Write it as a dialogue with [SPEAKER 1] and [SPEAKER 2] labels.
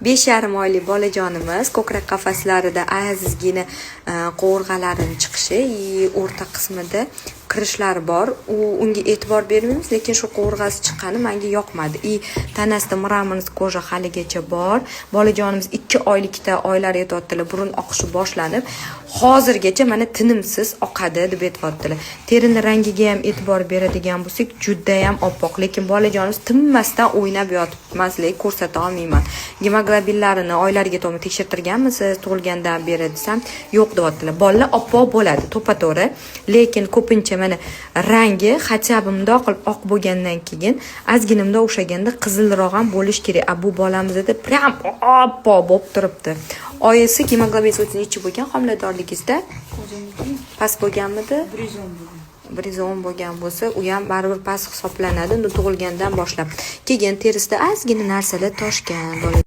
[SPEAKER 1] 5,5 oylik bolajonimiz ko'krak qafaslarida azizgina qovurg'alarini chiqishi, o'rta qismida kirishlar bor. Unga e'tibor bermaymiz, lekin shu qovurg'asi chiqqani menga yoqmadi. Tanasida mramorniy koja haligacha bor. Bolajonimiz 2 oylikda oylar yetyaptilar, burun oqishi boshlanib, hozirgacha mana tinimsiz oqadi deb aytibdilar. Terini rangiga ham e'tibor beradigan bo'lsak, juda ham oppoq, lekin bolajonimiz tinmasdan o'ynab yotibmaslik ko'rsata olmayman. Gemoglobinlarini oylariga to'g'ri tekshirtirganmisiz tug'ilgandan beri desam, yo'q deyaptilar. Bolalar oppoq bo'ladi, to'pa-to'g'ri, lekin ko'pincha mana rangi hatsabi mundoq qilib oq bo'lgandan keyin ozginimda o'xshaganda qizilroq ham bo'lish kerak. Bu bolamizda prям oppoq bo'lib turibdi. Oyisi gemoglobin necha bo'lgan homiladorligingizda? Past bo'lganmidi? 110 bo'lgan bo'lsa, u ham baribir past hisoblanadi tug'ilgandan boshlab. Keyin terisida ozgina narsalar toshgan.